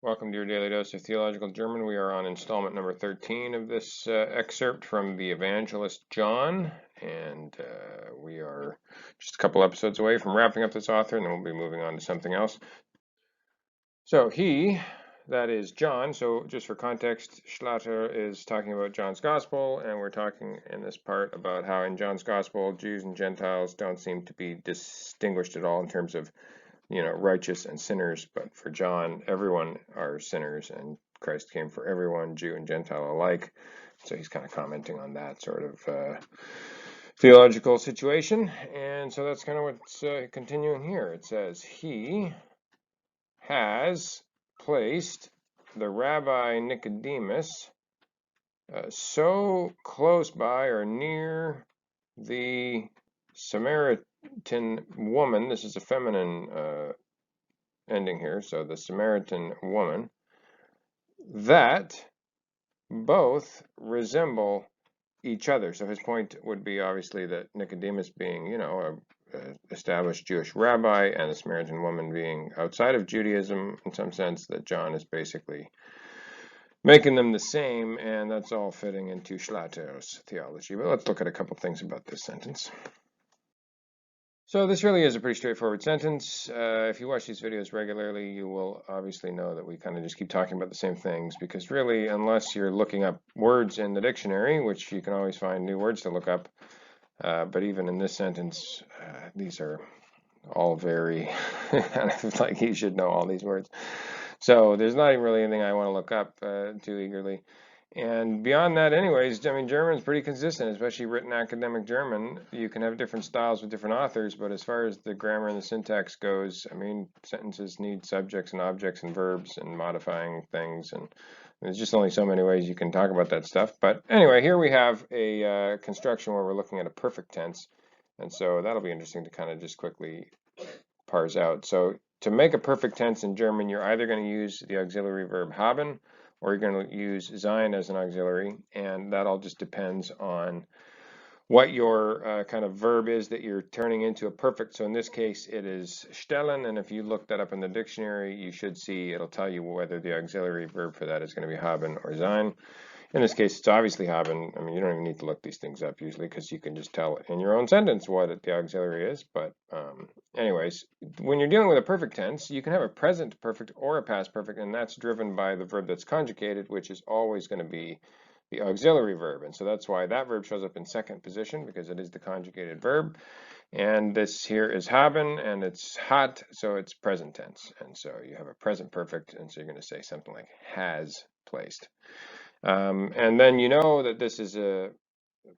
Welcome to your Daily Dose of Theological German. We are on installment number 13 of this excerpt from the Evangelist John, and we are just a couple episodes away from wrapping up this author, and then we'll be moving on to something else. So he, that is John, so just for context, Schlatter is talking about John's Gospel, and we're talking in this part about how in John's Gospel, Jews and Gentiles don't seem to be distinguished at all in terms of righteous and sinners, but for John, everyone are sinners, and Christ came for everyone, Jew and Gentile alike. So he's kind of commenting on that sort of theological situation, and so that's kind of what's continuing here. It says, he has placed the Rabbi Nicodemus so close by or near the Samaritan woman. This is a feminine ending here, so the Samaritan woman, that both resemble each other. So his point would be obviously that Nicodemus being, a established Jewish rabbi, and the Samaritan woman being outside of Judaism in some sense, that John is basically making them the same, and that's all fitting into Schlatter's theology. But let's look at a couple things about this sentence. So this really is a pretty straightforward sentence. If you watch these videos regularly, you will obviously know that we kind of just keep talking about the same things, because really, unless you're looking up words in the dictionary, which you can always find new words to look up, but even in this sentence, these are all very, like you should know all these words. So there's not even really anything I want to look up too eagerly. And beyond that, anyways, I mean, German is pretty consistent, especially written academic German. You can have different styles with different authors, but as far as the grammar and the syntax goes, I mean, sentences need subjects and objects and verbs and modifying things, and there's just only so many ways you can talk about that stuff. But anyway, here we have a construction where we're looking at a perfect tense, and so that'll be interesting to kind of just quickly parse out. So to make a perfect tense in German, you're either going to use the auxiliary verb haben, or you're going to use sein as an auxiliary, and that all just depends on what your kind of verb is that you're turning into a perfect. So in this case, it is stellen, and if you look that up in the dictionary, you should see it'll tell you whether the auxiliary verb for that is going to be haben or sein. In this case, it's obviously haben. I mean, you don't even need to look these things up usually, because you can just tell in your own sentence what the auxiliary is. But anyways, when you're dealing with a perfect tense, you can have a present perfect or a past perfect, and that's driven by the verb that's conjugated, which is always going to be the auxiliary verb. And so that's why that verb shows up in second position, because it is the conjugated verb. And this here is haben, and it's hat, so it's present tense. And so you have a present perfect, and so you're going to say something like has placed. And then you know that this is a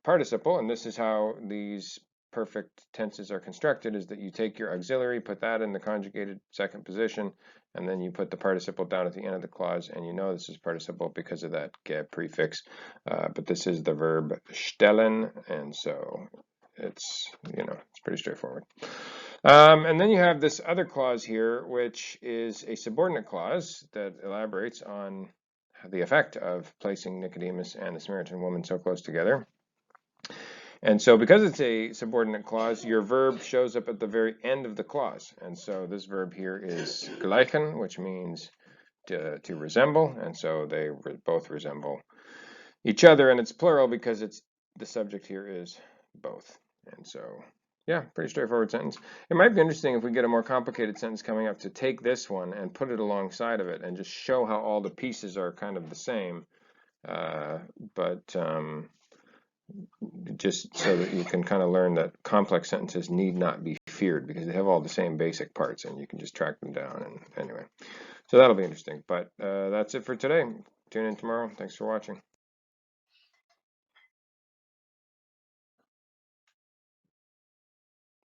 participle, and this is how these perfect tenses are constructed, is that you take your auxiliary, put that in the conjugated second position, and then you put the participle down at the end of the clause, and you know this is participle because of that ge prefix. But this is the verb stellen, and so it's, it's pretty straightforward. And then you have this other clause here, which is a subordinate clause that elaborates on the effect of placing Nicodemus and the Samaritan woman so close together. And so because it's a subordinate clause, your verb shows up at the very end of the clause. And so this verb here is gleichen, which means to resemble. And so they both resemble each other, and it's plural because the subject here is both. And so, yeah, pretty straightforward sentence. It might be interesting if we get a more complicated sentence coming up to take this one and put it alongside of it and just show how all the pieces are kind of the same. Just so that you can kind of learn that complex sentences need not be feared, because they have all the same basic parts and you can just track them down. And anyway, so that'll be interesting. But that's it for today. Tune in tomorrow. Thanks for watching.